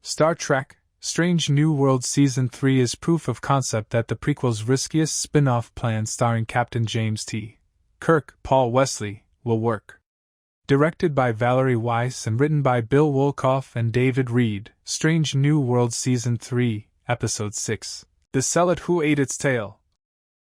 Star Trek: Strange New Worlds Season 3 is proof of concept that the prequel's Riskiest spin-off plan starring Captain James T. Kirk, Paul Wesley, will work. Directed by Valerie Weiss and written by Bill Wolkoff and David Reed, Strange New Worlds Season 3, Episode 6, The Zealot Who Ate Its Tail,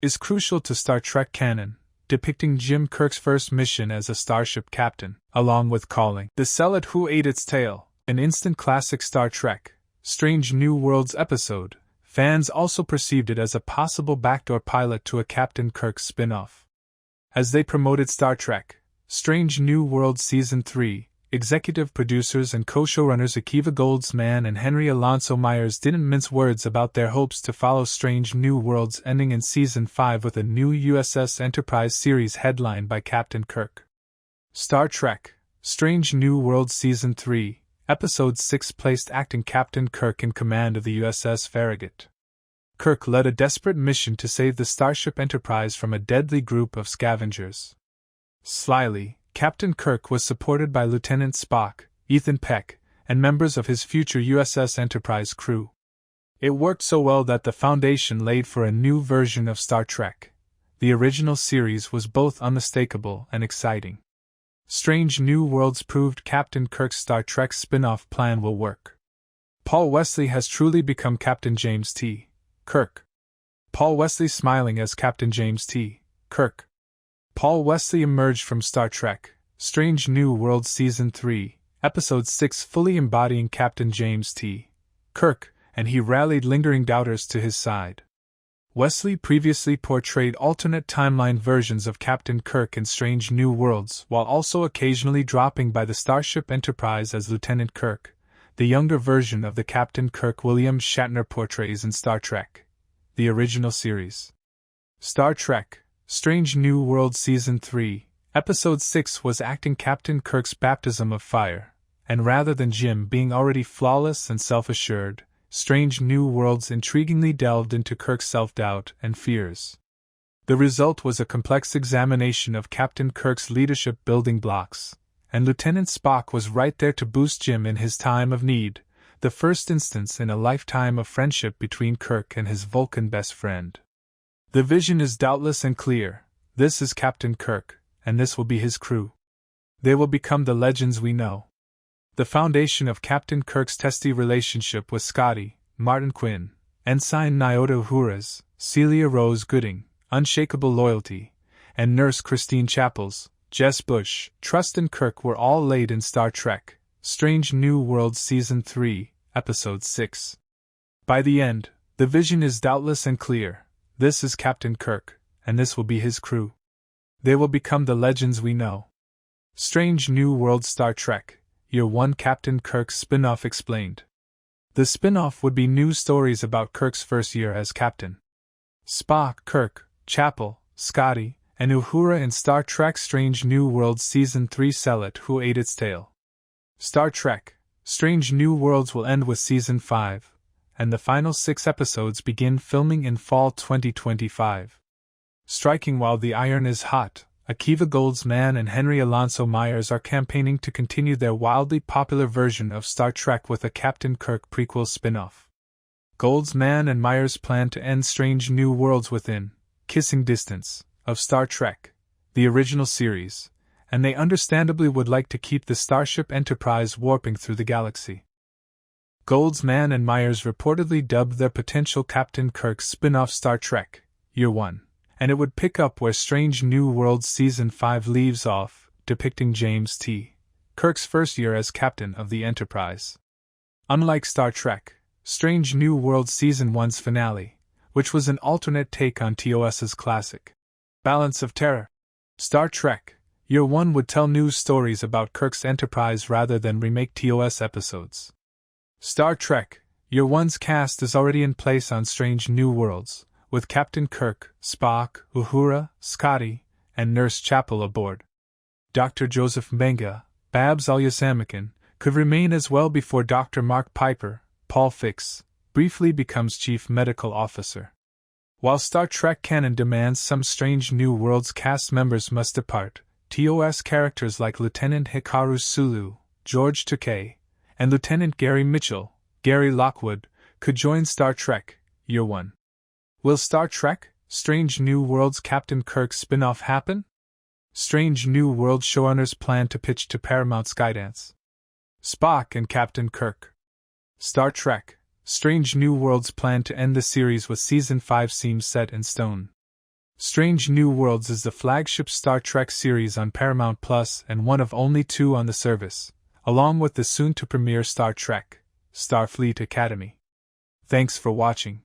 is crucial to Star Trek canon, depicting Jim Kirk's first mission as a starship captain, along with calling The Zealot Who Ate Its Tail an instant classic Star Trek: Strange New Worlds episode. Fans also perceived it as a possible backdoor pilot to a Captain Kirk spin-off. As they promoted Star Trek: Strange New Worlds Season 3, executive producers and co-showrunners Akiva Goldsman and Henry Alonso Myers didn't mince words about their hopes to follow Strange New Worlds ending in Season 5 with a new USS Enterprise series headlined by Captain Kirk. Star Trek: Strange New Worlds Season 3, Episode 6 placed acting Captain Kirk in command of the USS Farragut. Kirk led a desperate mission to save the Starship Enterprise from a deadly group of scavengers. Slyly, Captain Kirk was supported by Lieutenant Spock, Ethan Peck, and members of his future USS Enterprise crew. It worked so well that the foundation laid for a new version of Star Trek. The original series was both unmistakable and exciting. Strange New Worlds proved Captain Kirk's Star Trek spin-off plan will work. Paul Wesley has truly become Captain James T. Kirk. Paul Wesley smiling as Captain James T. Kirk. Paul Wesley emerged from Star Trek: Strange New Worlds Season 3, Episode 6 fully embodying Captain James T. Kirk, and he rallied lingering doubters to his side. Wesley previously portrayed alternate timeline versions of Captain Kirk in Strange New Worlds while also occasionally dropping by the Starship Enterprise as Lieutenant Kirk, the younger version of the Captain Kirk William Shatner portrays in Star Trek: the original series. Star Trek: Strange New Worlds Season 3, Episode 6 was acting Captain Kirk's baptism of fire, and rather than Jim being already flawless and self-assured, Strange New Worlds intriguingly delved into Kirk's self-doubt and fears. The result was a complex examination of Captain Kirk's leadership building blocks, and Lieutenant Spock was right there to boost Jim in his time of need, the first instance in a lifetime of friendship between Kirk and his Vulcan best friend. The vision is doubtless and clear. This is Captain Kirk, and this will be his crew. They will become the legends we know. The foundation of Captain Kirk's testy relationship with Scotty, Martin Quinn, Ensign Nyota Uhura's, Celia Rose Gooding, unshakable loyalty, and Nurse Christine Chappell's, Jess Bush, trust in Kirk were all laid in Star Trek: Strange New Worlds Season 3, Episode 6. By the end, the vision is doubtless and clear. This is Captain Kirk, and this will be his crew. They will become the legends we know. Strange New Worlds Star Trek: Year 1 Captain Kirk spin-off explained. The spin-off would be new stories about Kirk's first year as captain. Spock, Kirk, Chapel, Scotty, and Uhura in Star Trek: Strange New Worlds Season 3 Zealot Who Ate Its Tail. Star Trek: Strange New Worlds will end with Season 5, and the final 6 episodes begin filming in fall 2025. Striking while the iron is hot, Akiva Goldsman and Henry Alonso Myers are campaigning to continue their wildly popular version of Star Trek with a Captain Kirk prequel spin-off. Goldsman and Myers plan to end Strange New Worlds within kissing distance of Star Trek, the original series, and they understandably would like to keep the Starship Enterprise warping through the galaxy. Goldsman and Myers reportedly dubbed their potential Captain Kirk spin-off Star Trek: Year 1. And it would pick up where Strange New Worlds Season 5 leaves off, depicting James T. Kirk's first year as captain of the Enterprise. Unlike Star Trek: Strange New Worlds Season 1's finale, which was an alternate take on TOS's classic Balance of Terror, Star Trek: Year 1 would tell new stories about Kirk's Enterprise rather than remake TOS episodes. Star Trek: Year 1's cast is already in place on Strange New Worlds, with Captain Kirk, Spock, Uhura, Scotty, and Nurse Chapel aboard. Dr. Joseph Mbenga, Babs Alyasamakan, could remain as well before Dr. Mark Piper, Paul Fix, briefly becomes Chief Medical Officer. While Star Trek canon demands some Strange New Worlds cast members must depart, TOS characters like Lieutenant Hikaru Sulu, George Takei, and Lieutenant Gary Mitchell, Gary Lockwood, could join Star Trek, Year 1. Will Star Trek, Strange New Worlds Captain Kirk spin-off happen? Strange New Worlds showrunners plan to pitch to Paramount Skydance. Spock and Captain Kirk. Star Trek, Strange New Worlds plan to end the series with Season 5 seems set in stone. Strange New Worlds is the flagship Star Trek series on Paramount Plus and one of only 2 on the service, along with the soon-to-premiere Star Trek, Starfleet Academy. Thanks for watching.